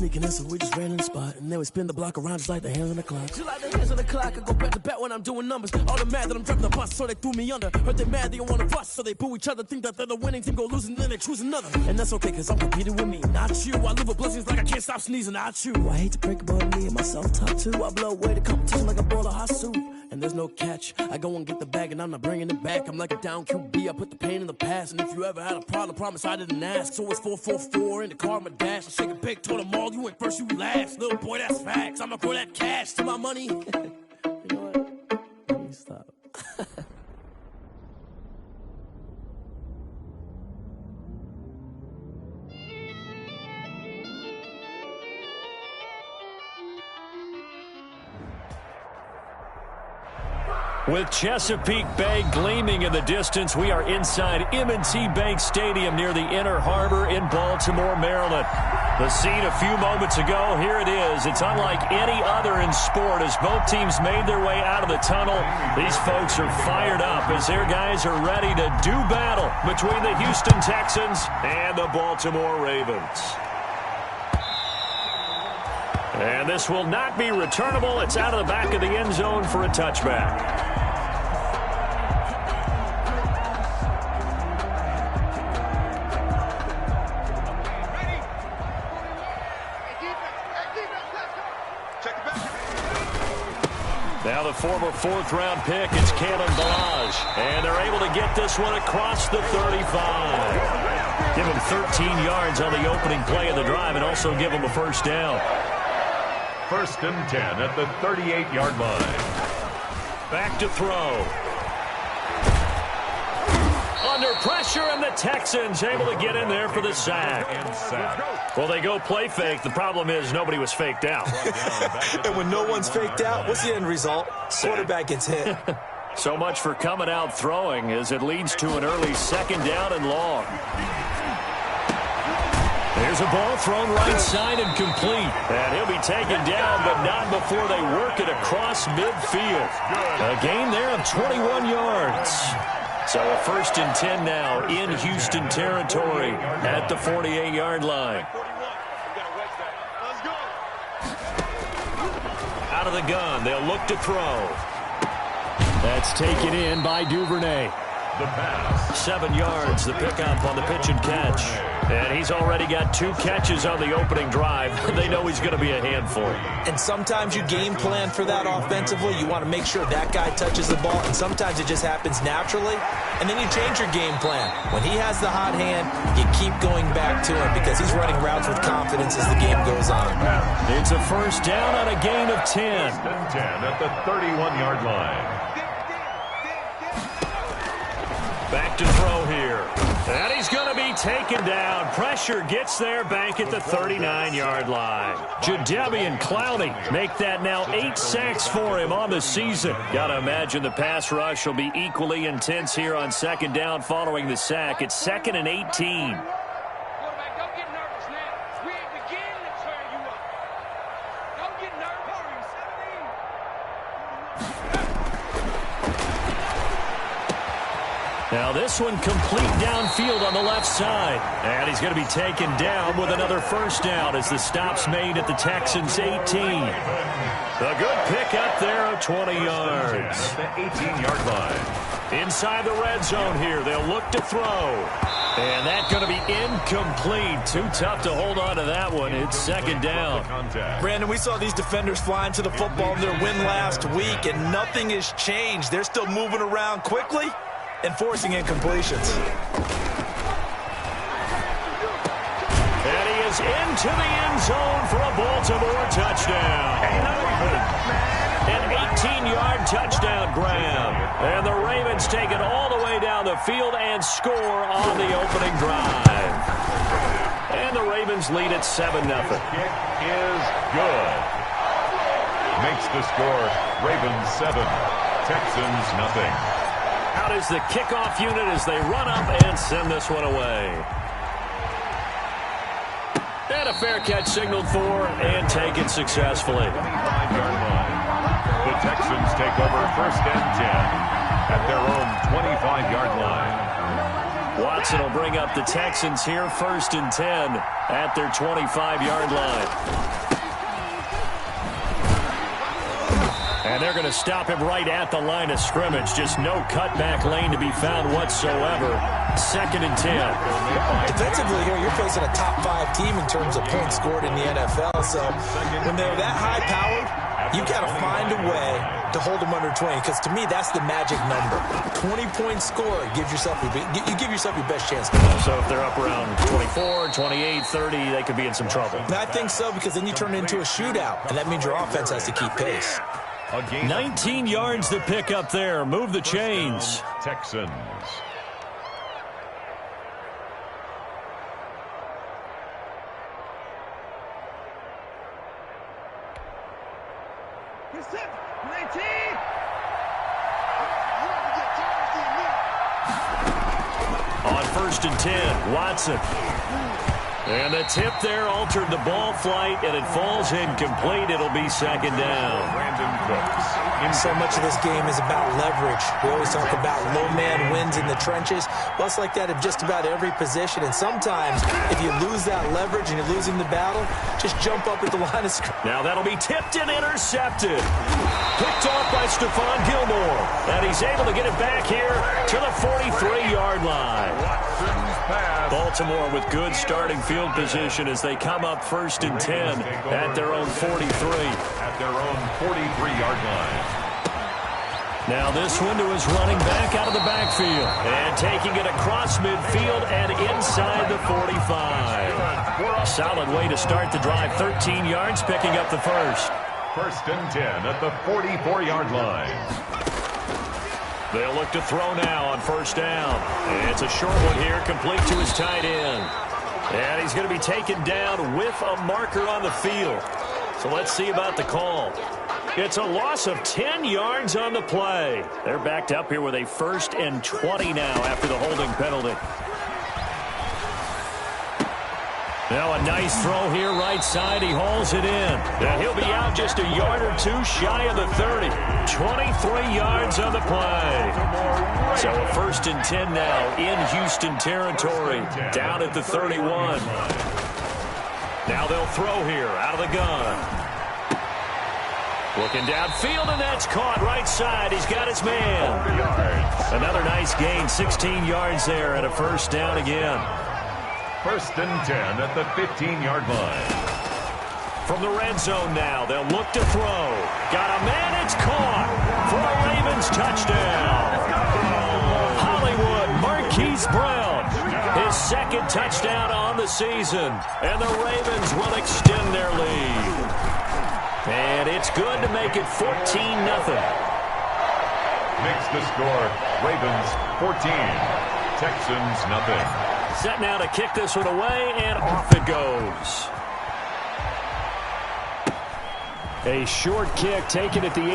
sneaking in, so we just ran in the spot. And then we spin the block around just like the hands on the clock. Just like the hands on the clock, I go back to back when I'm doing numbers. All the mad that I'm dropping the bus, so they threw me under. Heard they mad, they don't wanna bust, so they boo each other. Think that they're the winning team, go losing, then they choose another. And that's okay, cause I'm competing with me, not you. I live with blessings like I can't stop sneezing, not you. I hate to break it, but me and myself top two. I blow away the competition like a bowl of hot soup. And there's no catch. I go and get the bag and I'm not bringing it back. I'm like a down QB, I put the pain in the past. And if you ever had a problem, promise I didn't ask. So it's 4-4-4 in the car, my dash. I shake a big, told them all, you went first, you last. Little boy, that's facts. I'ma throw that cash to my money. You know what? Let me stop. With Chesapeake Bay gleaming in the distance, we are inside M&T Bank Stadium near the Inner Harbor in Baltimore, Maryland. The scene a few moments ago, here it is. It's unlike any other in sport as both teams made their way out of the tunnel. These folks are fired up as their guys are ready to do battle between the Houston Texans and the Baltimore Ravens. And this will not be returnable. It's out of the back of the end zone for a touchback. Now the former fourth-round pick, it's Kalen Balaj. And they're able to get this one across the 35. Give him 13 yards on the opening play of the drive and also give him a first down. 1st and 10 at the 38-yard line. Back to throw. Under pressure, and the Texans able to get in there for the sack. Well, they go play fake. The problem is nobody was faked out. And when no one's faked out, what's the end result? Quarterback gets hit. So much for coming out throwing as it leads to an early 2nd down and long. There's a ball thrown right side and complete. And he'll be taken down, but not before they work it across midfield. A gain there of 21 yards. So a 1st and 10 now in Houston territory at the 48-yard line. Out of the gun, they'll look to throw. That's taken in by Duvernay. The pass. 7 yards, the pickup on the pitch and catch. And he's already got 2 catches on the opening drive. They know he's going to be a handful. And sometimes you game plan for that offensively. You want to make sure that guy touches the ball. And sometimes it just happens naturally. And then you change your game plan. When he has the hot hand, you keep going back to him because he's running routes with confidence as the game goes on. It's a first down on a gain of 10. 1st and 10 at the 31-yard line. Back to throw here. And he's going to be taken down. Pressure gets there back at the 39-yard line. Jadeveon Clowney make that now 8 sacks for him on the season. Got to imagine the pass rush will be equally intense here on 2nd down following the sack. It's 2nd and 18. Now this one complete downfield on the left side. And he's going to be taken down with another first down as the stop's made at the Texans' 18. A good pick up there of 20 yards. At the 18-yard line. Inside the red zone here, they'll look to throw. And that's going to be incomplete. Too tough to hold on to that one. It's 2nd down. Brandon, we saw these defenders flying to the football in their win last week, and nothing has changed. They're still moving around quickly and forcing incompletions. And he is into the end zone for a Baltimore touchdown. An 18-yard touchdown grab. And the Ravens take it all the way down the field and score on the opening drive. And the Ravens lead at 7-0. Kick is good. Makes the score Ravens 7, Texans nothing. Out is the kickoff unit as they run up and send this one away. And a fair catch signaled for and taken successfully. 25-yard line. The Texans take over 1st and 10 at their own 25-yard line. Watson will bring up the Texans here 1st and 10 at their 25-yard line. And they're going to stop him right at the line of scrimmage. Just no cutback lane to be found whatsoever. 2nd and 10. Defensively here, you're facing a top 5 team in terms of points scored in the NFL. So when they're that high-powered, you've got to find a way to hold them under 20, because to me, that's the magic number. 20-point score gives yourself you give yourself your best chance to win. So if they're up around 24, 28, 30, they could be in some trouble. And I think so, because then you turn it into a shootout, and that means your offense has to keep pace. 19 yards to pick up there. Move the chains. Texans. On 1st and 10, Watson. And the tip there altered the ball flight, and it falls incomplete. It'll be 2nd down. Brandon Cooks. So much of this game is about leverage. We always talk about low man wins in the trenches. Well, it's like that in just about every position. And sometimes, if you lose that leverage and you're losing the battle, just jump up at the line of scrimmage. Now that'll be tipped and intercepted. Picked off by Stephon Gilmore. And he's able to get it back here to the 43-yard line. Baltimore with good starting field position as they come up 1st and 10 at their own 43. At their own 43-yard line. Now this one to his running back out of the backfield. And taking it across midfield and inside the 45. Solid way to start the drive. 13 yards, picking up the first. 1st and 10 at the 44-yard line. They'll look to throw now on 1st down. And it's a short one here, complete to his tight end. And he's going to be taken down with a marker on the field. So let's see about the call. It's a loss of 10 yards on the play. They're backed up here with a 1st and 20 now after the holding penalty. Now a nice throw here right side. He hauls it in. And he'll be out just a yard or two shy of the 30. 23 yards on the play. So a 1st and 10 now in Houston territory. Down at the 31. Now they'll throw here out of the gun. Looking downfield, and that's caught right side. He's got his man. Another nice gain, 16 yards there, and a 1st down again. 1st and 10 at the 15-yard line. From the red zone now, they'll look to throw. Got a man, it's caught for a Ravens touchdown. Hollywood Marquise Brown, his 2nd touchdown on the season, and the Ravens will extend their lead. And it's good to make it 14-0. Makes the score Ravens 14, Texans nothing. Set now to kick this one away, and off it goes. A short kick taken at the 18.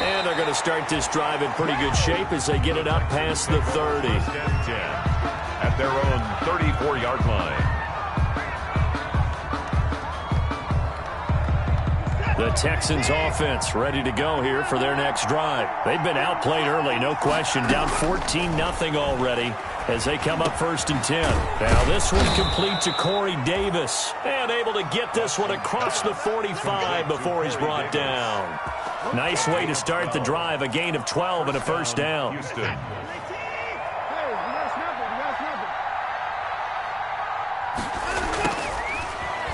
And they're going to start this drive in pretty good shape as they get it up past the 30. 10 at their own 34-yard line. The Texans offense ready to go here for their next drive. They've been outplayed early, no question. Down 14-0 already as they come up 1st and 10. Now this one complete to Corey Davis. And able to get this one across the 45 before he's brought down. Nice way to start the drive. A gain of 12 and a 1st down. Houston.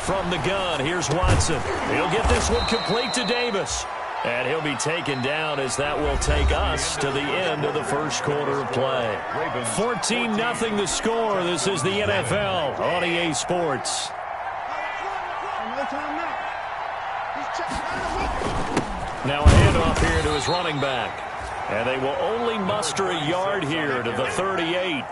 From the gun, here's Watson. He'll get this one complete to Davis. And he'll be taken down as that will take us to the end of the 1st quarter of play. 14-0 the score. This is the NFL on EA Sports. Now a handoff here to his running back. And they will only muster a yard here to the 38.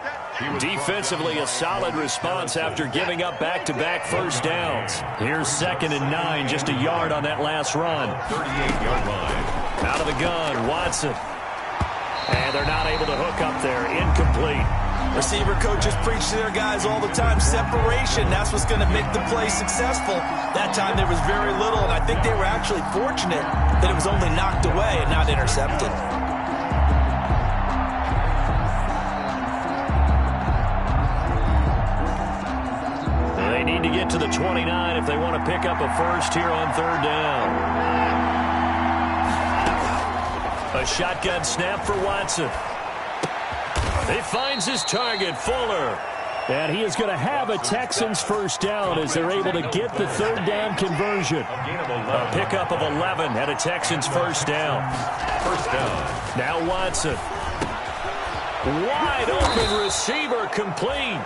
Defensively, a solid response after giving up back-to-back 1st downs. Here's 2nd and 9, just a yard on that last run. 38-yard line. Out of the gun, Watson. And they're not able to hook up there. Incomplete. Receiver coaches preach to their guys all the time. Separation, that's what's going to make the play successful. That time there was very little, and I think they were actually fortunate that it was only knocked away and not intercepted. They need to get to the 29 if they want to pick up a 1st here on 3rd down. A shotgun snap for Watson. He finds his target, Fuller. And he is going to have a Texans first down as they're able to get the third down conversion. A pickup of 11 and a Texans first down. First down. Now Watson. Wide open receiver complete.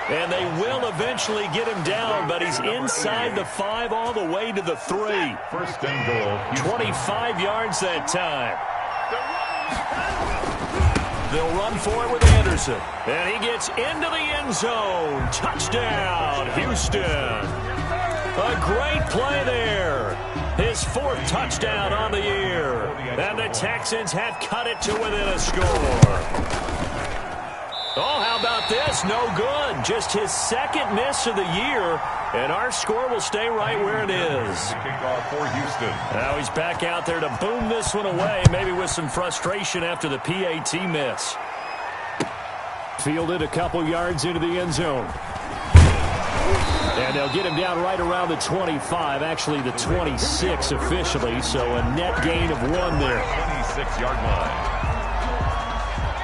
And they will eventually get him down, but he's inside the 5 all the way to the 3. First and goal. 25 yards that time. They'll run for it with Anderson. And he gets into the end zone. Touchdown, Houston. A great play there. His 4th touchdown on the year. And the Texans have cut it to within a score. Oh, how about this? No good. Just his 2nd miss of the year. And our score will stay right where it is. Kickoff for Houston. Now he's back out there to boom this one away, maybe with some frustration after the PAT miss. Fielded a couple yards into the end zone. And they'll get him down right around the 25, actually the 26 officially, so a net gain of 1 there. 26-yard line.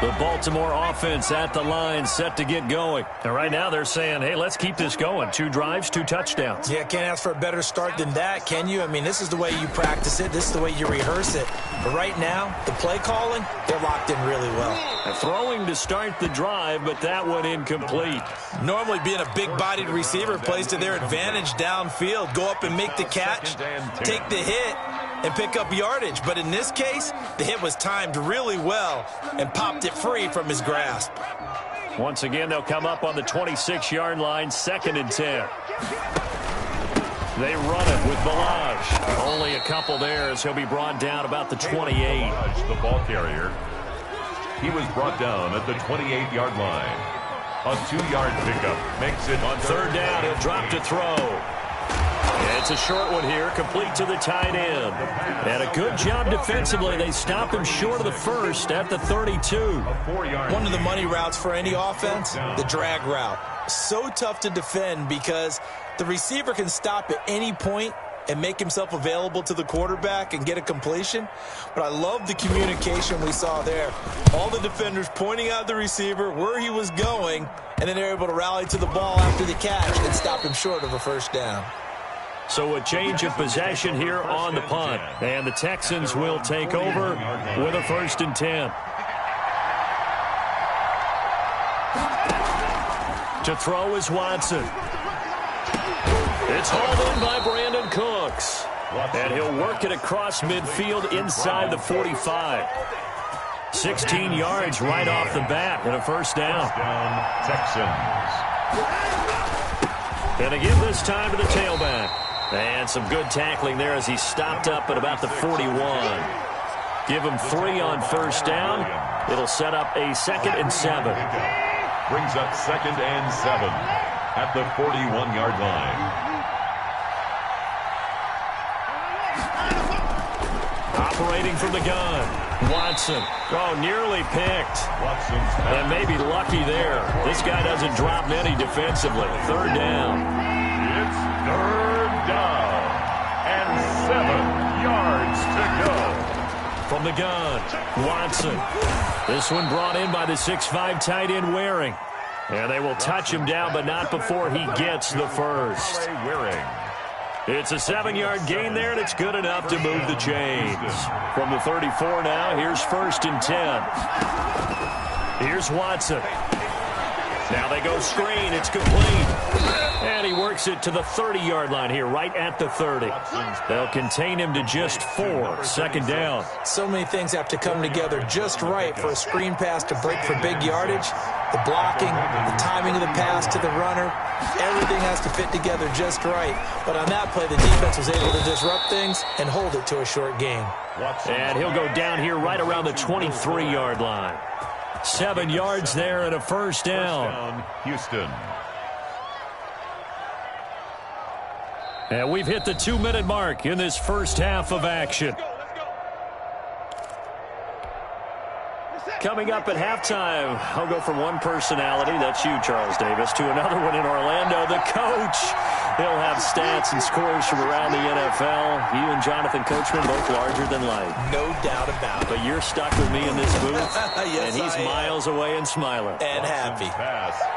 The Baltimore offense at the line, set to get going. And right now they're saying, hey, let's keep this going. 2 drives, 2 touchdowns. Yeah, can't ask for a better start than that, can you? I mean, this is the way you practice it. This is the way you rehearse it. But right now, the play calling, they're locked in really well. Throwing to start the drive, but that one incomplete. Normally being a big-bodied receiver plays to their advantage downfield. Go up and make the catch, take the hit, and pick up yardage. But in this case, the hit was timed really well and popped it free from his grasp. Once again, they'll come up on the 26-yard line, 2nd and 10. They run it with Balaj. Only a couple there as he'll be brought down about the 28. Balaj, the ball carrier. He was brought down at the 28-yard line. A 2-yard pickup makes it on 3rd down. He'll drop to throw. It's a short one here, complete to the tight end. And a good job defensively. They stop him short of the 1st at the 32. One of the money routes for any offense, the drag route. So tough to defend because the receiver can stop at any point and make himself available to the quarterback and get a completion. But I love the communication we saw there. All the defenders pointing out the receiver, where he was going, and then they're able to rally to the ball after the catch and stop him short of a first down. So a change of possession here on the punt. And the Texans will take over with a 1st and 10. To throw is Watson. It's hauled in by Brandon Cooks. And he'll work it across midfield inside the 45. 16 yards right off the bat and a first down. Texans. And again this time to the tailback. And some good tackling there as he stopped up at about the 41. Give him 3 on first down. It'll set up a 2nd and 7. Brings up 2nd and 7 at the 41-yard line. Operating from the gun. Watson. Oh, nearly picked. And maybe lucky there. This guy doesn't drop many defensively. 3rd down. It's 3rd down. And 7 yards to go. From the gun, Watson. This one brought in by the 6'5" tight end Waring. And they will touch him down, but not before he gets the first. Waring. It's a 7-yard gain there, and it's good enough to move the chains. From the 34 now, here's 1st and 10. Here's Watson. Now they go screen. It's complete. And he works it to the 30-yard line here, right at the 30. They'll contain him to just 4. 2nd down. So many things have to come together just right for a screen pass to break for big yardage. The blocking, the timing of the pass to the runner, everything has to fit together just right. But on that play, the defense was able to disrupt things and hold it to a short gain. And he'll go down here right around the 23-yard line. 7 yards there and a first down. Houston. And we've hit the 2-minute mark in this first half of action. Coming up at halftime, I'll go from one personality, that's you, Charles Davis, to another one in Orlando, the coach. He'll have stats and scores from around the NFL. You and Jonathan Coachman, both larger than life. No doubt about it. But you're stuck with me in this booth, yes, and he's miles away and smiling. And happy.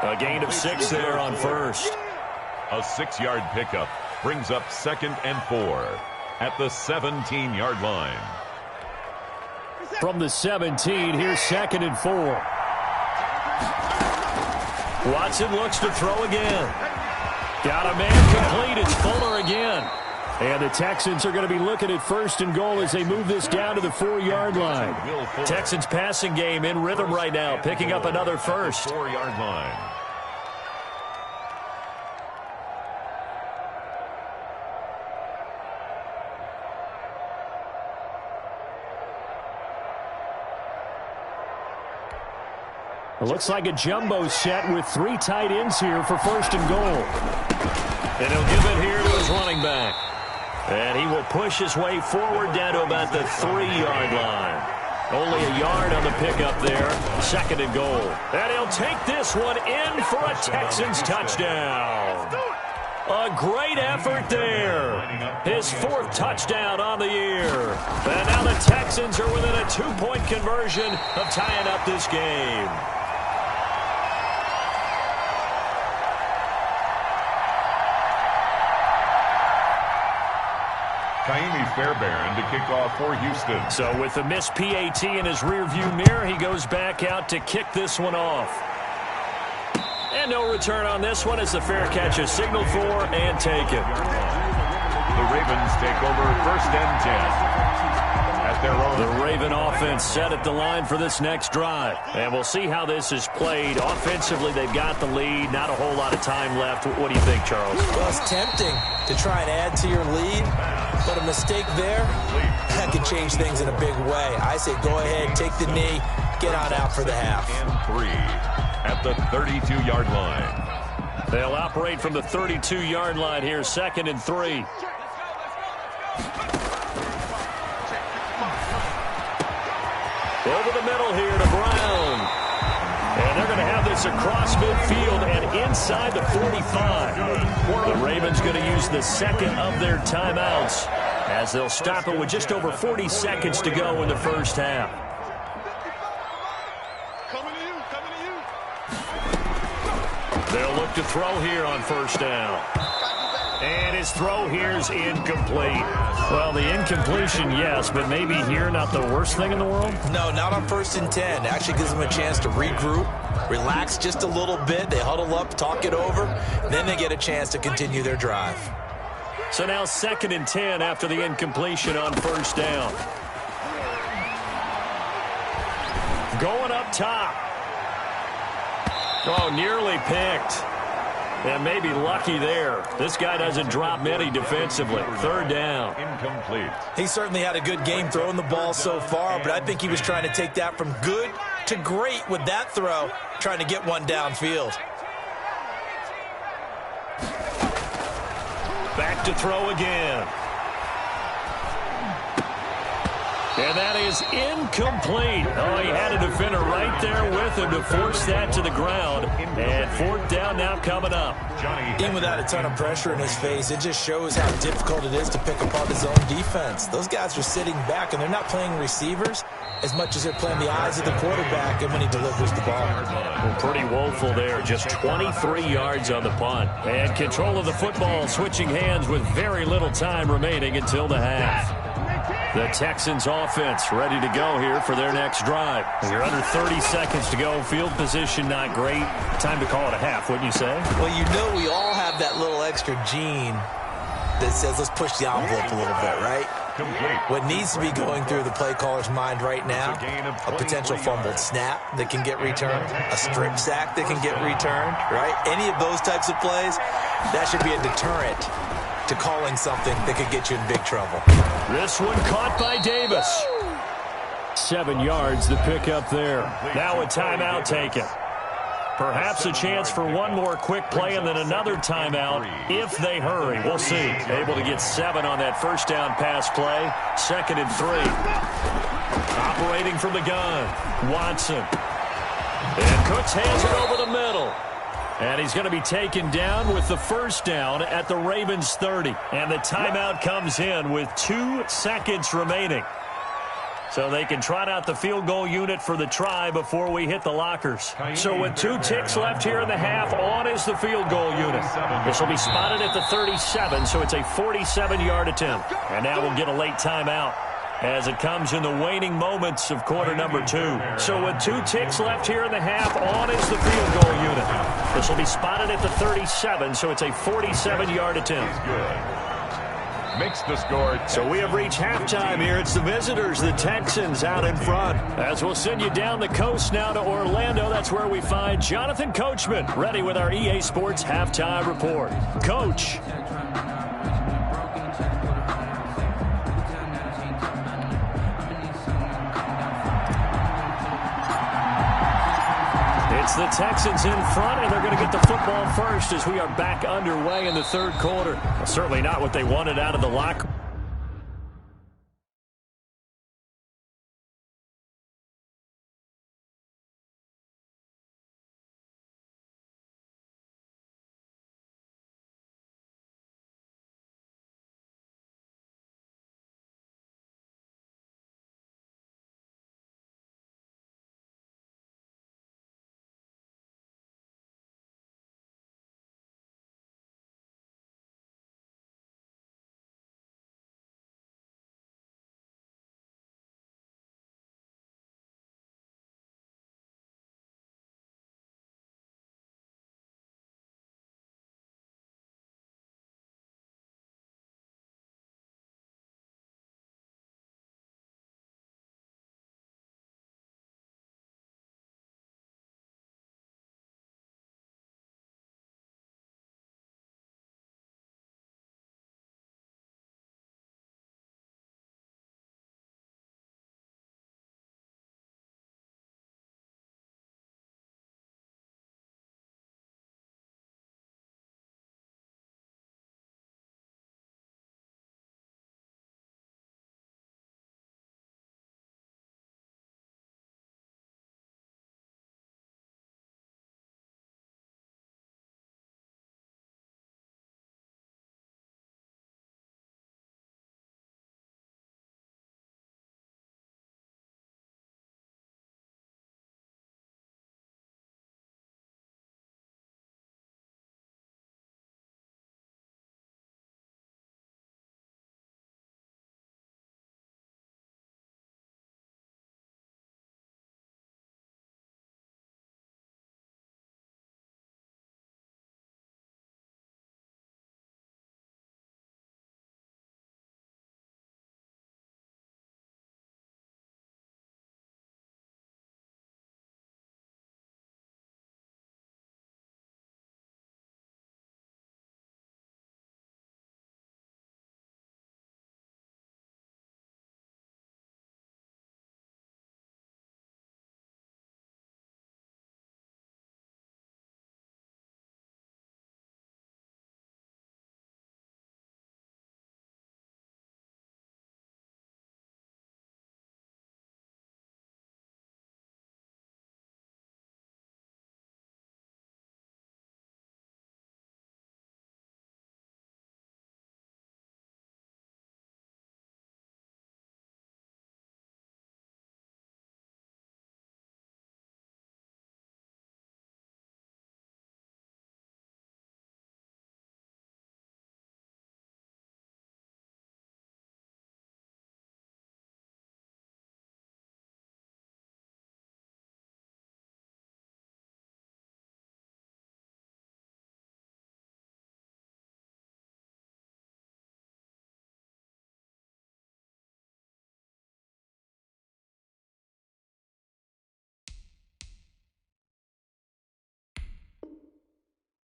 A gain of 6 there on first. A 6-yard pickup brings up 2nd and 4 at the 17-yard line. From the 17, here's 2nd and 4. Watson looks to throw again. Got a man complete. It's Fuller again. And the Texans are going to be looking at 1st and goal as they move this down to the 4-yard line. Texans passing game in rhythm right now, picking up another first. 4-yard line. It looks like a jumbo set with 3 tight ends here for 1st and goal. And he'll give it here to his running back. And he will push his way forward down to about the 3-yard line. Only a yard on the pickup there. 2nd and goal. And he'll take this one in for a Texans touchdown. A great effort there. His 4th touchdown on the year. And now the Texans are within a 2-point conversion of tying up this game. Kaimi Fairbairn to kick off for Houston. So with the missed PAT in his rearview mirror, he goes back out to kick this one off. And no return on this one as the fair catch is signaled for and taken. The Ravens take over 1st and 10 at their own. The Raven offense set at the line for this next drive. And we'll see how this is played. Offensively, they've got the lead. Not a whole lot of time left. What do you think, Charles? Well, it's tempting to try and add to your lead. But a mistake there, that could change things in a big way. I say go ahead, take the knee, get on out for the half. And 3 at the 32-yard line. They'll operate from the 32-yard line here, 2nd and 3. Over the middle here to Brown. And they're going to have this across midfield and inside the 45. The Ravens going to use the 2nd of their timeouts as they'll stop it with just over 40 seconds to go in the first half. They'll look to throw here on 1st down. And his throw here is incomplete. Well, the incompletion, yes, but maybe here not the worst thing in the world? No, not on 1st and 10. Actually gives them a chance to regroup, relax just a little bit. They huddle up, talk it over, then they get a chance to continue their drive. So now 2nd and 10 after the incompletion on 1st down. Going up top. Oh, nearly picked. And maybe lucky there. This guy doesn't drop many defensively. 3rd down. Incomplete. He certainly had a good game throwing the ball so far, but I think he was trying to take that from good to great with that throw, trying to get one downfield. Back to throw again. And that is incomplete. Oh, he had a defender right there with him to force that to the ground. And 4th down now coming up. Even without a ton of pressure in his face, it just shows how difficult it is to pick apart his own defense. Those guys are sitting back, and they're not playing receivers as much as they're playing the eyes of the quarterback and when he delivers the ball. Well, pretty woeful there. Just 23 yards on the punt. And control of the football, switching hands with very little time remaining until the half. The Texans offense ready to go here for their next drive. You're under 30 seconds to go. Field position not great. Time to call it a half, wouldn't you say? Well, you know we all have that little extra gene that says let's push the envelope a little bit, right? What needs to be going through the play caller's mind right now, a potential fumbled snap that can get returned, a strip sack that can get returned, right? Any of those types of plays, that should be a deterrent to calling something that could get you in big trouble. This one caught by Davis. 7 yards the pick up there. Now a timeout taken. Perhaps a chance for one more quick play and then another timeout if they hurry. We'll see. Able to get 7 on that 1st down pass play. 2nd and 3. Operating from the gun, Watson. And Cooks hands it over the middle. And he's going to be taken down with the first down at the Ravens 30. And the timeout comes in with 2 seconds remaining. So they can trot out the field goal unit for the try before we hit the lockers. So with 2 ticks left here in the half, on is the field goal unit. This will be spotted at the 37, so it's a 47-yard attempt. And now we'll get a late timeout as it comes in the waning moments of quarter number 2. So with 2 ticks left here in the half, on is the field goal unit. This will be spotted at the 37, so it's a 47-yard attempt. Makes the score. So we have reached halftime here. It's the visitors, the Texans, out in front. As we'll send you down the coast now to Orlando. That's where we find Jonathan Coachman, ready with our EA Sports Halftime Report. Coach. It's the Texans in front, and they're going to get the football first as we are back underway in the third quarter. Well, certainly not what they wanted out of the locker.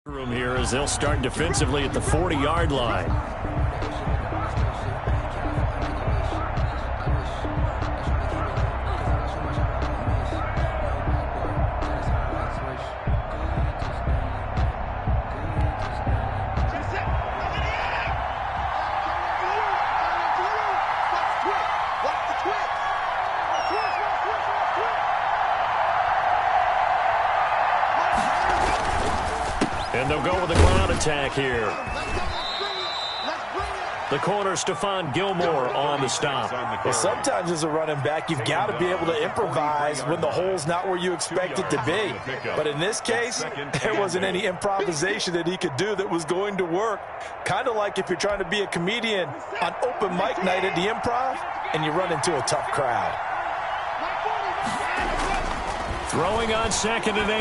Room here as they'll start defensively at the 40-yard line. And they'll go with the ground attack here. The corner, Stephon Gilmore on the stop. Well, sometimes as a running back, you've got to be able to improvise when the hole's not where you expect it to be. But in this case, there wasn't any improvisation that he could do that was going to work. Kind of like if you're trying to be a comedian on open mic night at the Improv and you run into a tough crowd. Throwing on 2nd and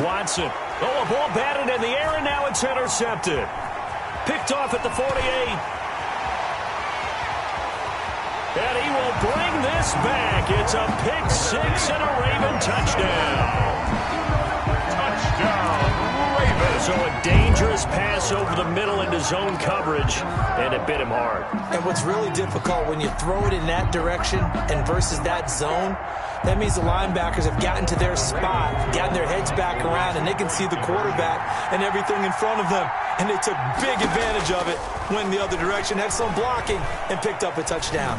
8. Watson. Oh, a ball batted in the air, and now it's intercepted. Picked off at the 48. And he will bring this back. It's a pick 6 and a Raven touchdown. Touchdown, Ravens. So a dangerous pass over the middle into zone coverage, and it bit him hard. And what's really difficult when you throw it in that direction and versus that zone, that means the linebackers have gotten to their spot, gotten their heads back around, and they can see the quarterback and everything in front of them. And they took big advantage of it, went the other direction, had some blocking, and picked up a touchdown.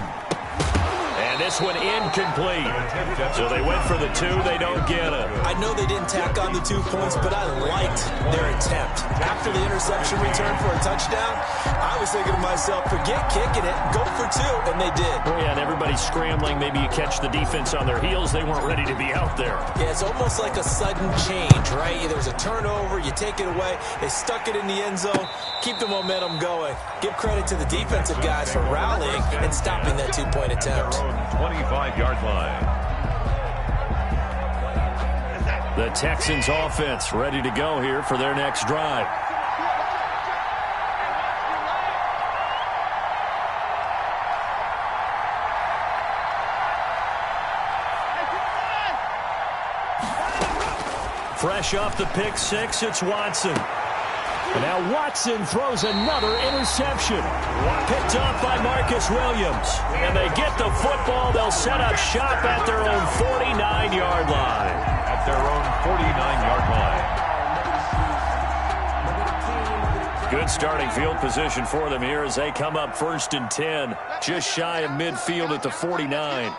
And this one incomplete. So they went for the 2. They don't get it. I know they didn't tack on the 2 points, but I liked their attempt. After the interception return for a touchdown, I was thinking to myself, forget kicking it, go for 2, and they did. Oh, yeah, and everybody's scrambling. Maybe you catch the defense on their heels. They weren't ready to be out there. Yeah, it's almost like a sudden change, right? There was a turnover, you take it away, they stuck it in the end zone, keep the momentum going. Give credit to the defensive guys for rallying and stopping that 2-point attempt. 25-yard line. The Texans offense ready to go here for their next drive. Fresh off the pick 6, it's Watson. And now Watson throws another interception. Picked off by Marcus Williams. And they get the football. They'll set up shop at their own 49-yard line. At their own 49-yard line. Good starting field position for them here as they come up 1st and 10. Just shy of midfield at the 49.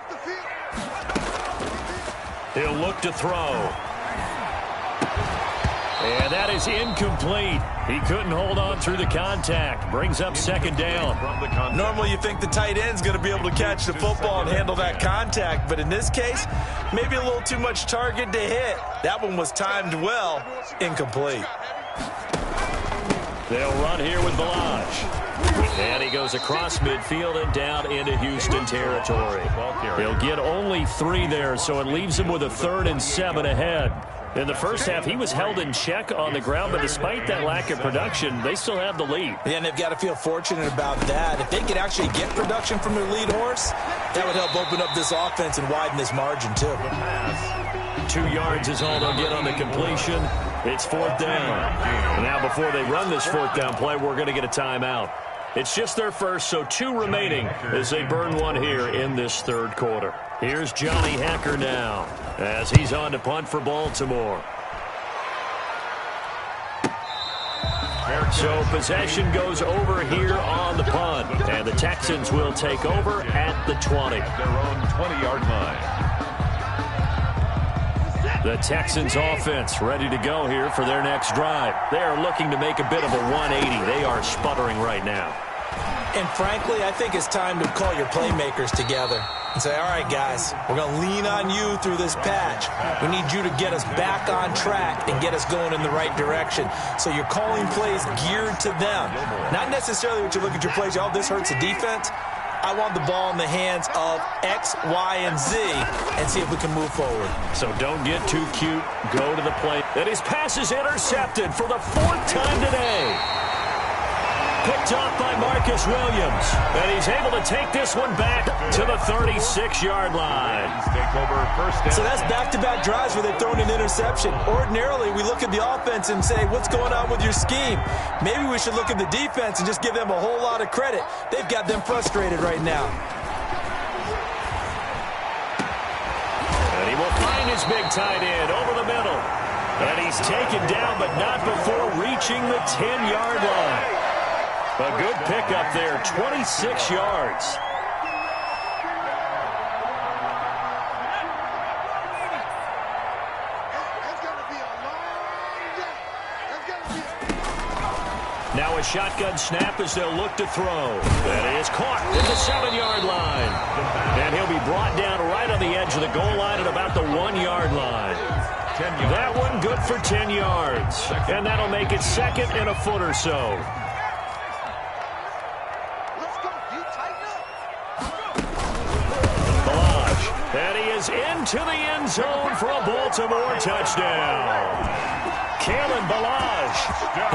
He'll look to throw. And that is incomplete. He couldn't hold on through the contact. Brings up 2nd down. Normally you think the tight end's going to be able to catch the football and handle that contact. But in this case, maybe a little too much target to hit. That one was timed well. Incomplete. They'll run here with Balaj. And he goes across midfield and down into Houston territory. He'll get only 3 there, so it leaves him with a 3rd and 7 ahead. In the first half, he was held in check on the ground, but despite that lack of production, they still have the lead. Yeah, and they've got to feel fortunate about that. If they could actually get production from their lead horse, that would help open up this offense and widen this margin, too. 2 yards is all they'll get on the completion. It's 4th down. And now before they run this 4th down play, we're going to get a timeout. It's just their first, so 2 remaining as they burn 1 here in this 3rd quarter. Here's Johnny Hacker now as he's on to punt for Baltimore. So possession goes over here on the punt, and the Texans will take over at the 20. Their own 20-yard line. The Texans offense ready to go here for their next drive. They are looking to make a bit of a 180. They are sputtering right now. And frankly, I think it's time to call your playmakers together and say, all right, guys, we're going to lean on you through this patch. We need you to get us back on track and get us going in the right direction. So you're calling plays geared to them. Not necessarily what you look at your plays, oh, this hurts the defense. I want the ball in the hands of X, Y, and Z and see if we can move forward. So don't get too cute. Go to the play. And his pass is intercepted for the 4th time today. Picked off by Marcus Williams. And he's able to take this one back to the 36-yard line. Take over 1st down. So that's back-to-back drives where they've thrown an interception. Ordinarily, we look at the offense and say, what's going on with your scheme? Maybe we should look at the defense and just give them a whole lot of credit. They've got them frustrated right now. And he will find his big tight end over the middle. And he's taken down, but not before reaching the 10-yard line. A good pickup there, 26 yards. Now a shotgun snap as they'll look to throw. That is caught at the 7-yard line. And he'll be brought down right on the edge of the goal line at about the 1-yard line. That one good for 10 yards. And that'll make it second and a foot or so. Balaj. And he is into the end zone for a Baltimore touchdown. Kalen Balaj,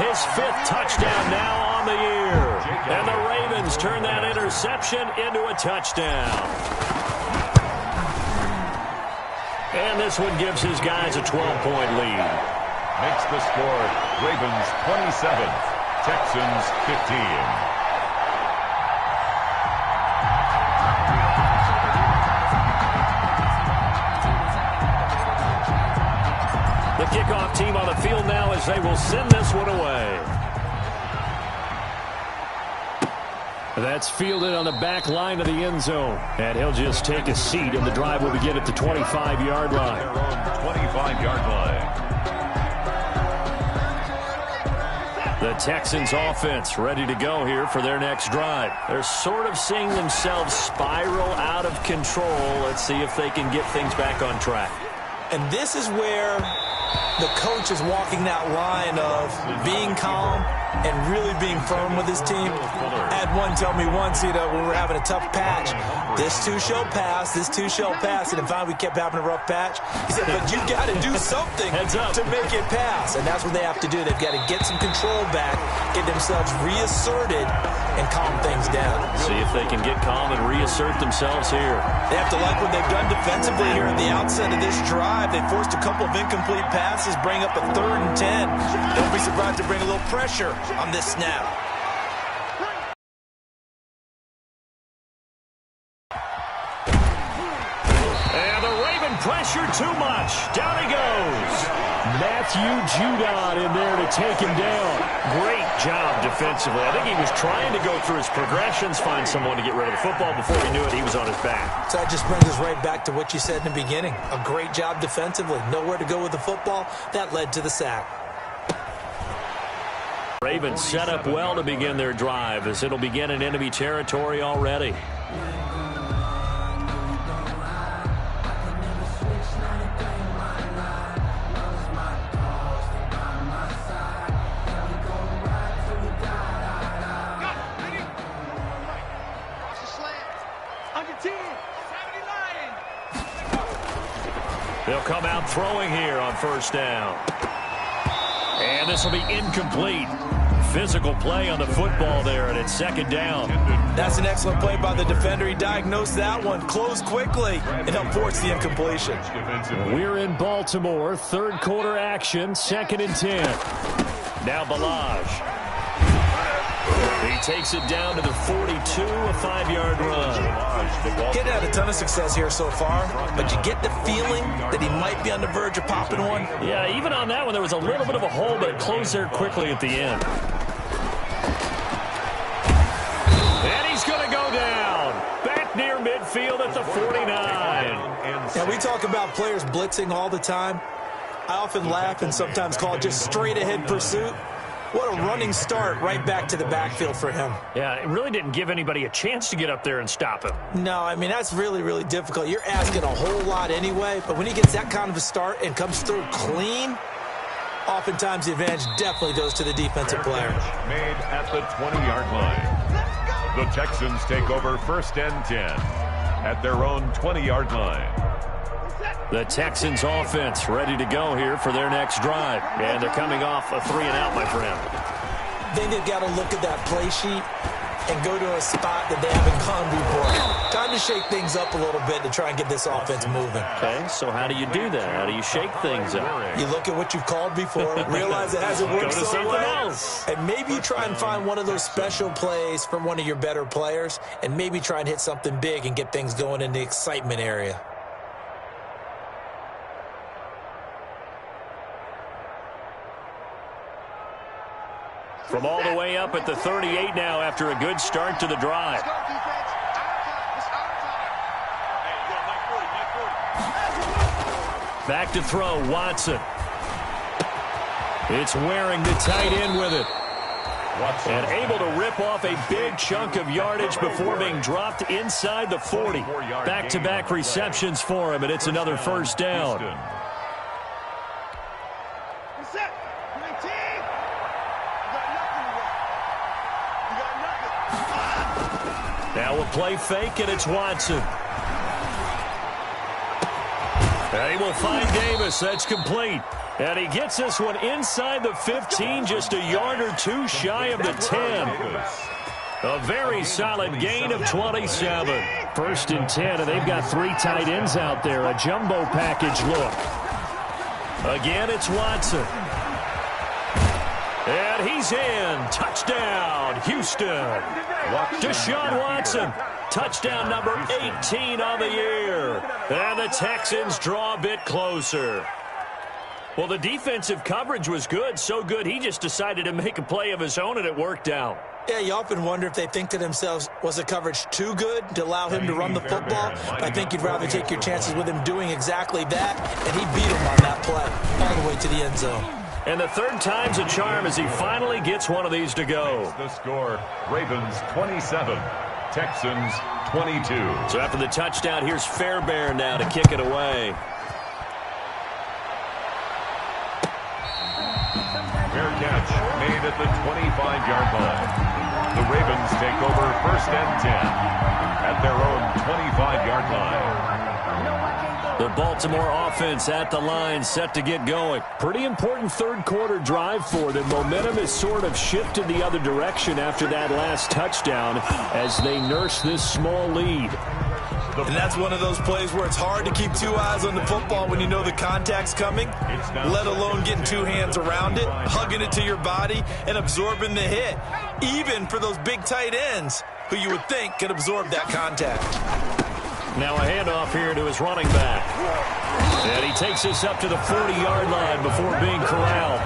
his 5th touchdown now on the year. And the Ravens turn that interception into a touchdown. And this one gives his guys a 12-point lead. Makes the score Ravens 27, Texans 15. The kickoff team on the field now as they will send this one away. That's fielded on the back line of the end zone. And he'll just take a seat, and the drive will begin at the 25-yard line. Their own 25-yard line. The Texans offense ready to go here for their next drive. They're sort of seeing themselves spiral out of control. Let's see if they can get things back on track. And this is where the coach is walking that line of being calm and really being firm with his team. I had one tell me once, when we were having a tough patch, this too shall pass, this too shall pass. And finally we kept having a rough patch. He said, but you got to do something to make it pass. And that's what they have to do. They've got to get some control back, get themselves reasserted, and calm things down. See if they can get calm and reassert themselves here. They have to like what they've done defensively here at the outset of this drive. They forced a couple of incomplete passes, bring up a 3rd and 10. Don't be surprised to bring a little pressure on this snap. And the Raven pressure too much. Down he goes. Matthew Judon in there to take him down. Great job defensively. I think he was trying to go through his progressions, find someone to get rid of the football. Before he knew it, he was on his back. So that just brings us right back to what you said in the beginning. A great job defensively. Nowhere to go with the football. That led to the sack. Ravens set up well to begin their drive as it'll begin in enemy territory already. They'll come out throwing here on 1st down. And this will be incomplete. Physical play on the football there, and it's 2nd down. That's an excellent play by the defender. He diagnosed that one, closed quickly, and helped force the incompletion. We're in Baltimore, 3rd quarter action, 2nd and 10. Now Balaj. He takes it down to the 42, a 5-yard run. Kid had a ton of success here so far, but you get the feeling that he might be on the verge of popping one. Yeah, even on that one, there was a little bit of a hole, but it closed there quickly at the end. And he's going to go down. Back near midfield at the 49. Now, we talk about players blitzing all the time. I often laugh and sometimes call it just straight-ahead pursuit. What a running start right back to the backfield for him. Yeah, it really didn't give anybody a chance to get up there and stop him. No, I mean, that's really, really difficult. You're asking a whole lot anyway, but when he gets that kind of a start and comes through clean, oftentimes the advantage definitely goes to the defensive player. Made at the 20-yard line. The Texans take over 1st and 10 at their own 20-yard line. The Texans offense ready to go here for their next drive. And they're coming off a 3-and-out, my friend. I think they've got to look at that play sheet and go to a spot that they haven't gone before. Time to shake things up a little bit to try and get this offense moving. Okay, so how do you do that? How do you shake things up? You look at what you've called before, realize it hasn't worked Go to so something well, else. and maybe you try and find one of those special plays from one of your better players, and maybe try and hit something big and get things going in the excitement area. From all the way up at the 38 now after a good start to the drive. Back to throw, Watson. It's Waring the tight end with it. And able to rip off a big chunk of yardage before being dropped inside the 40. Back-to-back receptions for him, and it's another first down. Now we'll play fake, and it's Watson. And he will find Davis. That's complete. And he gets this one inside the 15, just a yard or two shy of the 10. A very solid gain of 27. 1st and 10, and they've got 3 tight ends out there. A jumbo package look. Again, it's Watson. And he's in. Touchdown, Houston. Deshaun Watson. Touchdown number 18 on the year. And the Texans draw a bit closer. Well, the defensive coverage was good, so good he just decided to make a play of his own, and it worked out. Yeah, you often wonder if they think to themselves, was the coverage too good to allow him to run the football? I think you'd rather take your chances with him doing exactly that, and he beat him on that play all the way to the end zone. And the third time's a charm as he finally gets one of these to go. The score, Ravens 27, Texans 22. So after the touchdown, here's Fairbairn now to kick it away. Fair catch made at the 25-yard line. The Ravens take over 1st and 10 at their own 25-yard line. The Baltimore offense at the line, set to get going. Pretty important third-quarter drive for them. Momentum has sort of shifted the other direction after that last touchdown as they nurse this small lead. And that's one of those plays where it's hard to keep 2 eyes on the football when you know the contact's coming, let alone getting 2 hands around it, hugging it to your body, and absorbing the hit, even for those big tight ends who you would think could absorb that contact. Now a handoff here to his running back. And he takes this up to the 40-yard line before being corralled.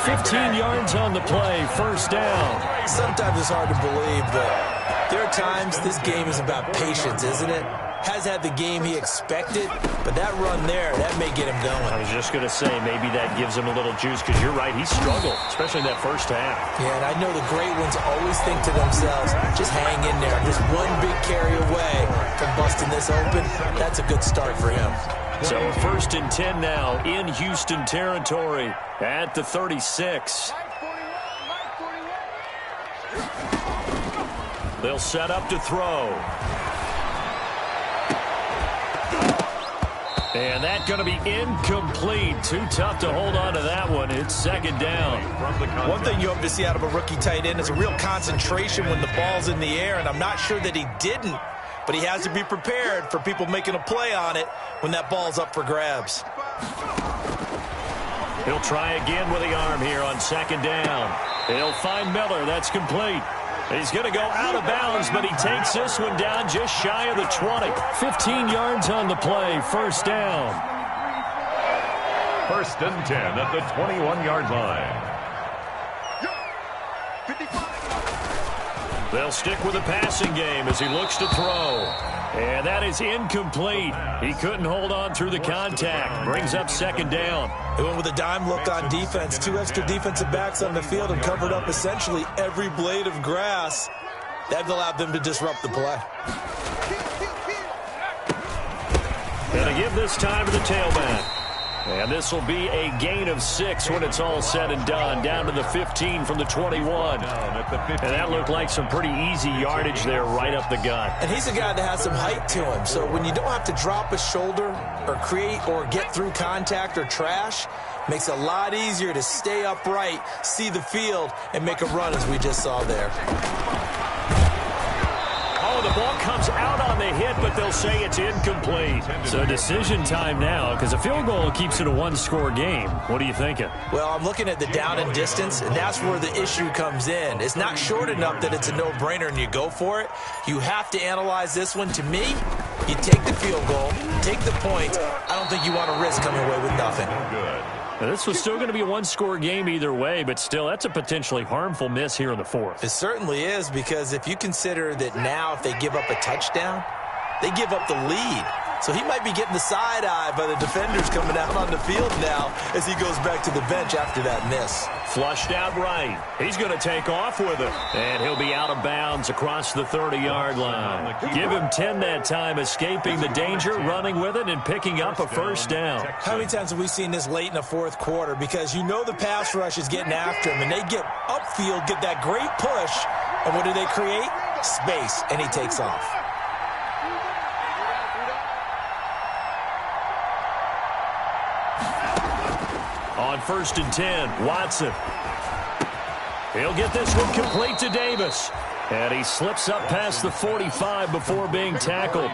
15 yards on the play, 1st down. Sometimes it's hard to believe, but there are times this game is about patience, isn't it? Has had the game he expected, but that run there, that may get him going. I was just going to say, maybe that gives him a little juice, because you're right, he struggled, especially in that first half. Yeah, and I know the great ones always think to themselves, just hang in there. Just one big carry away from busting this open. That's a good start for him. So 1st and 10 now in Houston territory at the 36. They'll set up to throw. And that's going to be incomplete. Too tough to hold on to that one. It's 2nd down. One thing you hope to see out of a rookie tight end is a real concentration when the ball's in the air, and I'm not sure that he didn't, but he has to be prepared for people making a play on it when that ball's up for grabs. He'll try again with the arm here on 2nd down. He'll find Miller. That's complete. He's going to go out of bounds, but he takes this one down just shy of the 20. 15 yards on the play, 1st down. 1st and 10 at the 21-yard line. They'll stick with the passing game as he looks to throw. And that is incomplete. He couldn't hold on through the contact. Brings up 2nd down. They went with a dime look on defense. 2 extra defensive backs on the field and covered up essentially every blade of grass. That allowed them to disrupt the play. And a give this time to the tailback. And this will be a gain of 6 when it's all said and done. Down to the 15 from the 21. And that looked like some pretty easy yardage there right up the gut. And he's a guy that has some height to him. So when you don't have to drop a shoulder or create or get through contact or trash, makes it a lot easier to stay upright, see the field, and make a run as we just saw there. Oh, the ball comes out on the hit, but they'll say it's incomplete. So decision time now, because a field goal keeps it a 1-score game. What are you thinking? Well, I'm looking at the down and distance, and that's where the issue comes in. It's not short enough that it's a no-brainer and you go for it. You have to analyze this one. To me, you take the field goal, take the point. I don't think you want to risk coming away with nothing. Now, this was still going to be a 1-score game either way, but still, that's a potentially harmful miss here in the 4th. It certainly is, because if you consider that now if they give up a touchdown, they give up the lead. So he might be getting the side eye by the defenders coming out on the field now as he goes back to the bench after that miss. Flushed out right. He's going to take off with it. And he'll be out of bounds across the 30-yard line. Give him 10 that time, escaping the danger, running with it, and picking up a first down. How many times have we seen this late in the fourth quarter? Because you know the pass rush is getting after him, and they get upfield, get that great push, and what do they create? Space, and he takes off. On 1st and 10, Watson. He'll get this one complete to Davis. And he slips up past the 45 before being tackled.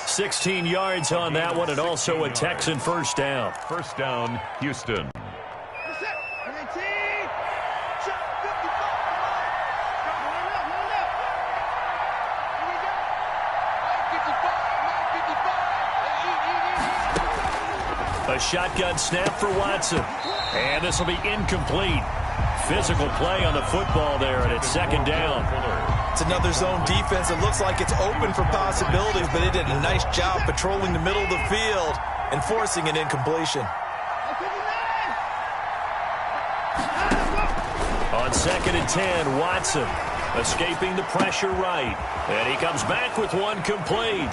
16 yards on that one, and also a Texan first down. First down, Houston. A shotgun snap for Watson. And this will be incomplete. Physical play on the football there, and it's second down. It's another zone defense. It looks like it's open for possibilities, but they did a nice job patrolling the middle of the field and forcing an incompletion. On 2nd and 10, Watson escaping the pressure right. And he comes back with one complete.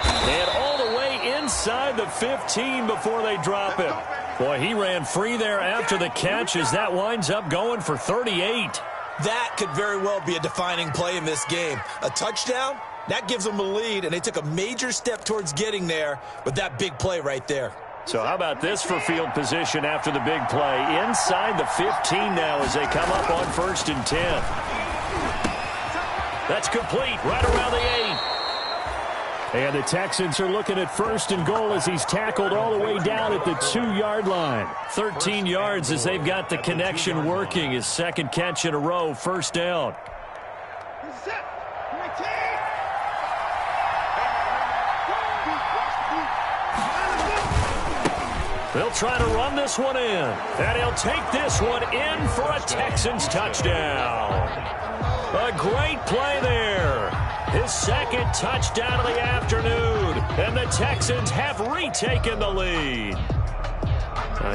And all the way inside the 15 before they drop it. Boy, he ran free there after the catch as that winds up going for 38. That could very well be a defining play in this game. A touchdown, that gives them a lead, and they took a major step towards getting there with that big play right there. So how about this for field position after the big play? Inside the 15 now as they come up on 1st and 10. That's complete right around the 8. And the Texans are looking at 1st and goal as he's tackled all the way down at the 2-yard line. 13 yards as they've got the connection working. His second catch in a row, first down. They'll try to run this one in. And he'll take this one in for a Texans touchdown. A great play there. His second touchdown of the afternoon. And the Texans have retaken the lead.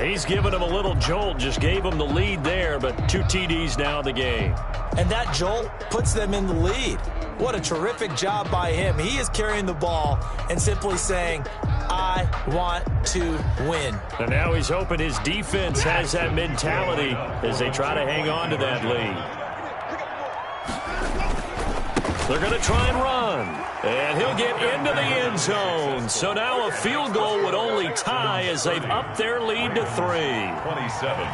He's given him a little jolt, just gave him the lead there, but 2 TDs now in the game. And that jolt puts them in the lead. What a terrific job by him. He is carrying the ball and simply saying, I want to win. And now he's hoping his defense has that mentality as they try to hang on to that lead. They're going to try and run. And he'll get into the end zone. So now a field goal would only tie as they've upped their lead to 3. 27.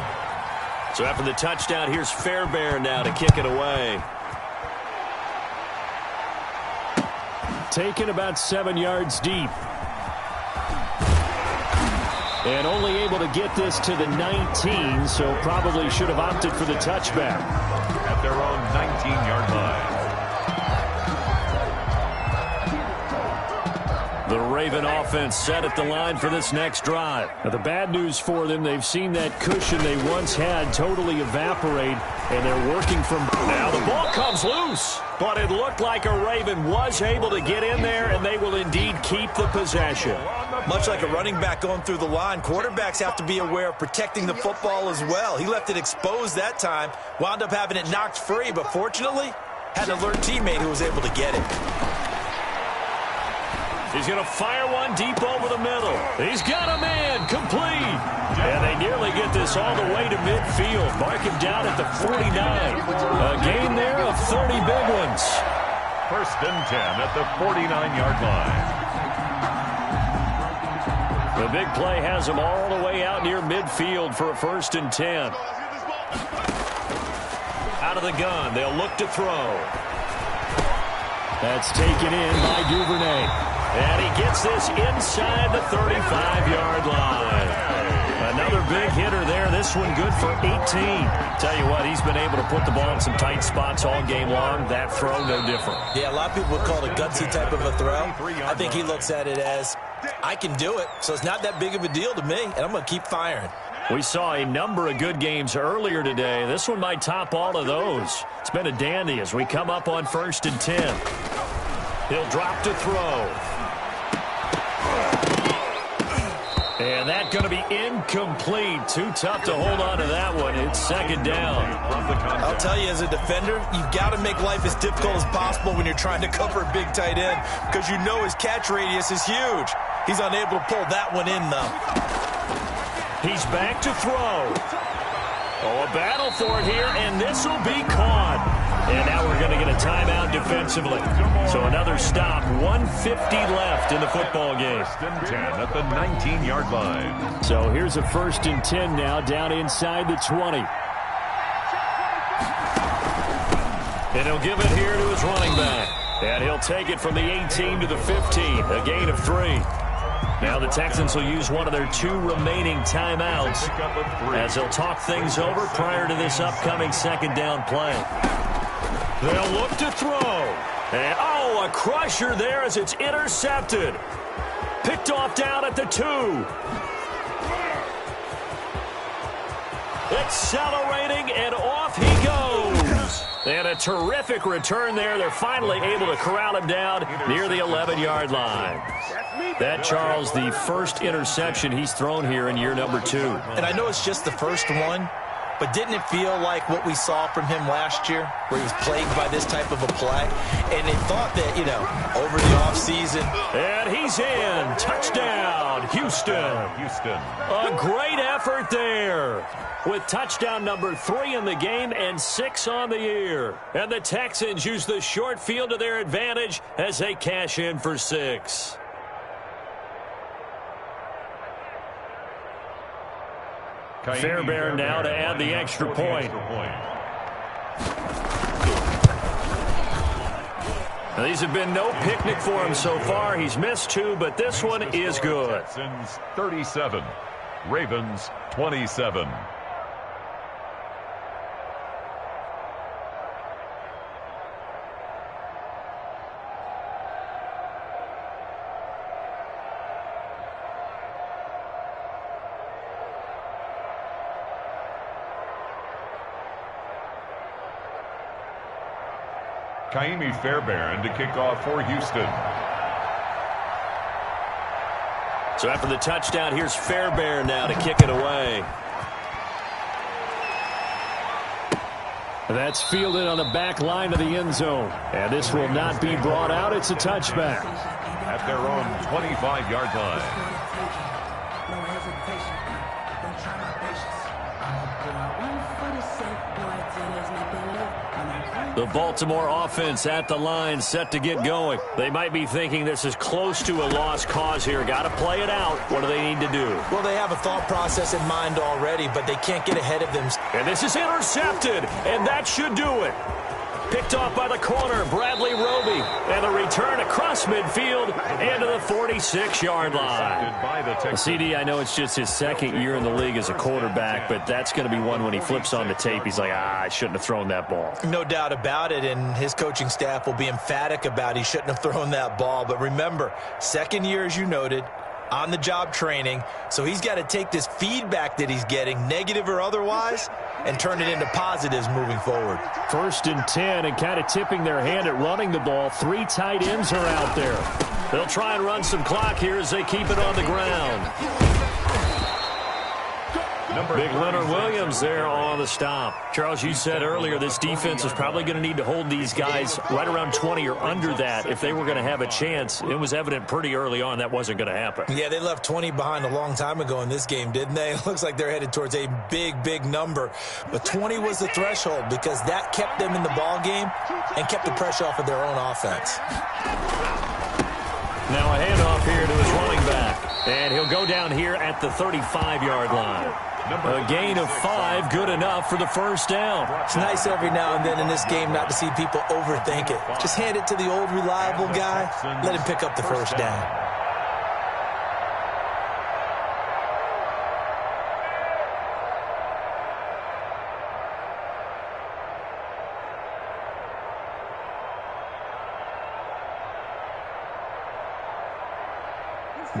So after the touchdown, here's Fairbairn now to kick it away. Taken about 7 yards deep. And only able to get this to the 19, so probably should have opted for the touchback. At their own 19-yard line. The Raven offense set at the line for this next drive. Now, the bad news for them, they've seen that cushion they once had totally evaporate, and they're working from... Now the ball comes loose, but it looked like a Raven was able to get in there, and they will indeed keep the possession. Much like a running back going through the line, quarterbacks have to be aware of protecting the football as well. He left it exposed that time, wound up having it knocked free, but fortunately, had an alert teammate who was able to get it. He's going to fire one deep over the middle. He's got a man, complete. And they nearly get this all the way to midfield. Mark him down at the 49. A gain there of 30 big ones. 1st and 10 at the 49-yard line. The big play has them all the way out near midfield for a 1st and 10. Out of the gun, they'll look to throw. That's taken in by Duvernay. And he gets this inside the 35-yard line. Another big hitter there. This one good for 18. Tell you what, he's been able to put the ball in some tight spots all game long. That throw, no different. Yeah, a lot of people would call it a gutsy type of a throw. I think he looks at it as, I can do it, so it's not that big of a deal to me, and I'm going to keep firing. We saw a number of good games earlier today. This one might top all of those. It's been a dandy as we come up on 1st and 10. He'll drop to throw. And that's going to be incomplete. Too tough to hold on to that one. It's second down. I'll tell you, as a defender, you've got to make life as difficult as possible when you're trying to cover a big tight end because you know his catch radius is huge. He's unable to pull that one in, though. He's back to throw. Oh, a battle for it here, and this will be caught. And now we're going to get a timeout defensively. So another stop, 1:50 left in the football game. First and 10 at the 19-yard line. So here's a 1st and 10 now, down inside the 20. And he'll give it here to his running back. And he'll take it from the 18 to the 15, a gain of 3. Now the Texans will use one of their 2 remaining timeouts as they'll talk things over prior to this upcoming second down play. They'll look to throw. And, oh, a crusher there as it's intercepted. Picked off down at the 2. Accelerating, and off he goes. And a terrific return there. They're finally able to corral him down near the 11-yard line. That, Charles, the first interception he's thrown here in year number 2. And I know it's just the first one, but didn't it feel like what we saw from him last year, where he was plagued by this type of a play? And they thought that, over the offseason. And he's in. Touchdown, Houston. A great effort there, with touchdown number 3 in the game and 6 on the year. And the Texans use the short field to their advantage as they cash in for 6. Fairbairn now to add the extra point. Now, these have been no picnic for him so far. He's missed 2, but this one is good. Texans 37, Ravens 27. Kaimi Fairbairn to kick off for Houston. So after the touchdown, here's Fairbairn now to kick it away. That's fielded on the back line of the end zone. And this will not be brought out. It's a touchback. At their own 25-yard line. The Baltimore offense at the line, set to get going. They might be thinking this is close to a lost cause here. Got to play it out. What do they need to do? Well, they have a thought process in mind already, but they can't get ahead of them. And this is intercepted, and that should do it. Picked off by the corner, Bradley Roby. And the return across midfield and to the 46-yard line. CD, I know it's just his second year in the league as a quarterback, but that's going to be one when he flips on the tape. He's like, I shouldn't have thrown that ball. No doubt about it, and his coaching staff will be emphatic about he shouldn't have thrown that ball. But remember, second year, as you noted, on-the-job training, so he's got to take this feedback that he's getting, negative or otherwise, and turn it into positives moving forward. 1st and 10, and kind of tipping their hand at running the ball. 3 tight ends are out there. They'll try and run some clock here as they keep it on the ground. Big Leonard Williams there on the stop. Charles, you said earlier this defense is probably going to need to hold these guys right around 20 or under that if they were going to have a chance. It was evident pretty early on that wasn't going to happen. Yeah, they left 20 behind a long time ago in this game, didn't they? It looks like they're headed towards a big, big number. But 20 was the threshold because that kept them in the ball game and kept the pressure off of their own offense. Now a handoff here to his running back. And he'll go down here at the 35-yard line. A gain of 5, good enough for the first down. It's nice every now and then in this game not to see people overthink it. Just hand it to the old reliable guy, let him pick up the first down.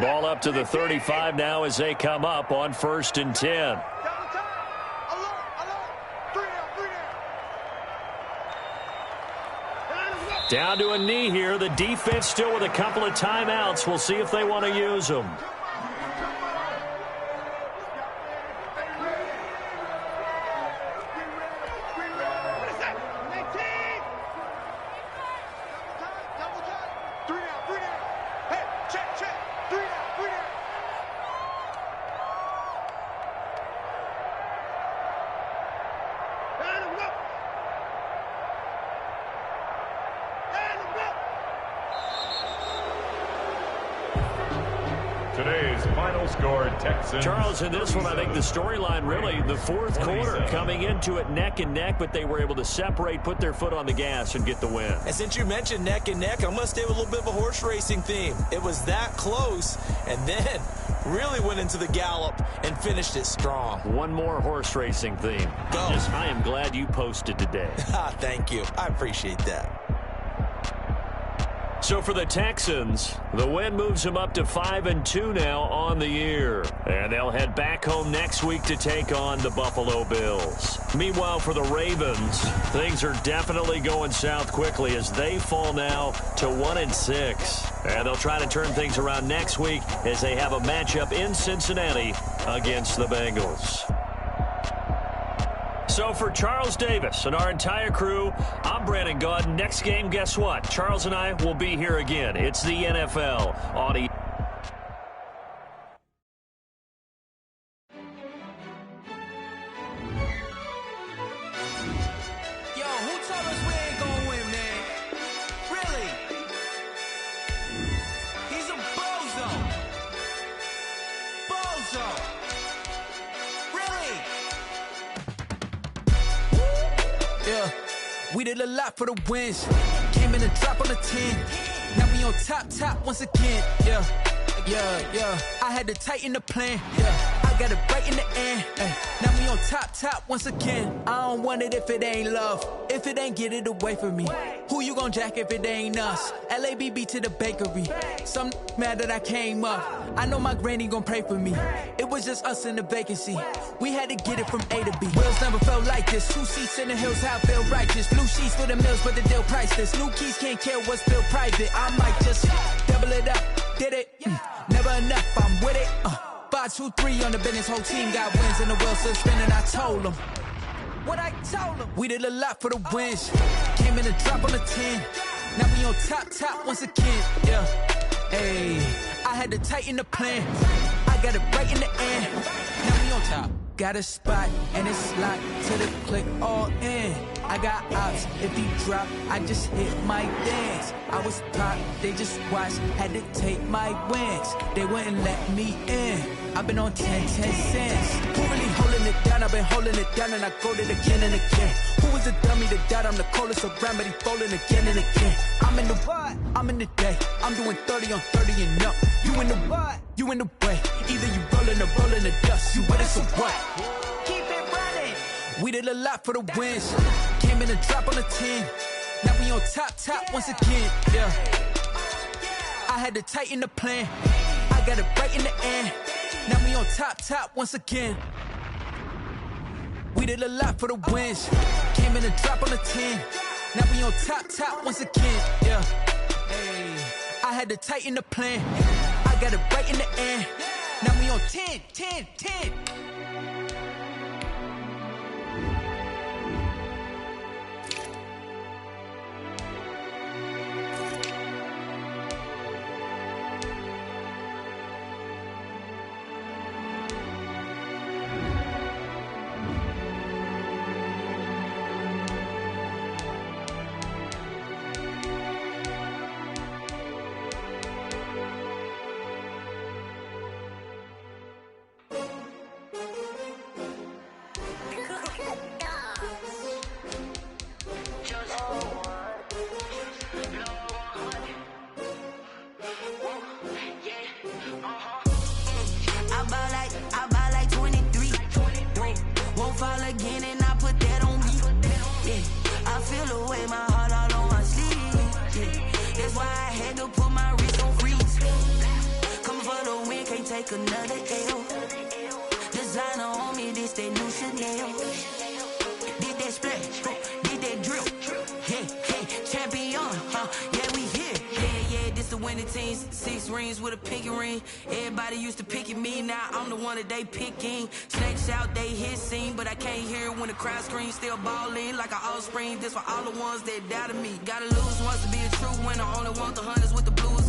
Ball up to the 35 now as they come up on 1st and 10. Down to a knee here. The defense still with a couple of timeouts. We'll see if they want to use them. Today's final score, Texans. Charles, in this one, I think the storyline really, the fourth quarter, coming into it neck and neck, but they were able to separate, put their foot on the gas, and get the win. And since you mentioned neck and neck, I'm going to stay with a little bit of a horse racing theme. It was that close, and then really went into the gallop and finished it strong. One more horse racing theme. Go. I am glad you posted today. Thank you. I appreciate that. So for the Texans, the win moves them up to 5-2 now on the year. And they'll head back home next week to take on the Buffalo Bills. Meanwhile, for the Ravens, things are definitely going south quickly as they fall now to 1-6. And they'll try to turn things around next week as they have a matchup in Cincinnati against the Bengals. So for Charles Davis and our entire crew, I'm Brandon Gaudin. Next game, guess what? Charles and I will be here again. It's the NFL on E. Yo, who told us we ain't gonna win, man? Really? He's a bozo. Bozo. Really? Yeah, we did a lot for the wins. Came in a drop on the 10. Now we on top once again. Yeah. I had to tighten the plan. Yeah, I got it right in the end. Now we on top once again. I don't want it if it ain't love. If it ain't, get it away from me. Who you gon' jack if it ain't us? LABB to the bakery. Some mad that I came up. I know my granny gon' pray for me. It was just us in the vacancy. We had to get it from A to B. Wheels never felt like this. 2 seats in the hills, how I feel righteous. Blue sheets for the mills, but the deal priceless. New keys can't care what's still private. I might just double it up. Did it? Never enough, I'm with it. 5, 2, 3 on the business. Whole team got wins and the wheels still spinning. I told them what I told them. We did a lot for the wins. Came in a drop on the 10. Now we on top once again. Yeah. Hey, I had to tighten the plan. I got it right in the end. Now we on top. Got a spot and it's locked to the click all in. I got ops, if he drop, I just hit my dance. I was top, they just watched, had to take my wins. They wouldn't let me in. I've been on 10 cents. Who really holding it down? I've been holding it down and I go it again and again. Who was the dummy that died? I'm the coldest around, but he falling again and again. I'm in the what? I'm in the day. I'm doing 30 on 30 and up. You in the what? You in the way. Either you rolling or rolling the dust. You with us or what? Keep it running. We did a lot for the wins. Came in a drop on the 10. Now we on top once again. Yeah. I had to tighten the plan. I got it right in the end. Now we on top once again. We did a lot for the wins. Came in a drop on the 10. Now we on top once again. Yeah. Hey, I had to tighten the plan. I got it right in the end. Now we on 10. I buy like 23. Won't fall again and I put that on me. Yeah, I feel the way, my heart all on my sleeve. Yeah, that's why I had to put my wrist on freeze. Come for the win, can't take another L. Designer on me, this that new Chanel. Did that splash, did that drip. Yeah, champion, to winning teams, 6 rings with a pinky ring. Everybody used to picking me, now I'm the one that they picking. Snakes out, they hit scene, but I can't hear when the crowd screams. Still balling like an offspring. This for all the ones that doubted me. Gotta lose once to be a true winner. Only want the hunters with the blues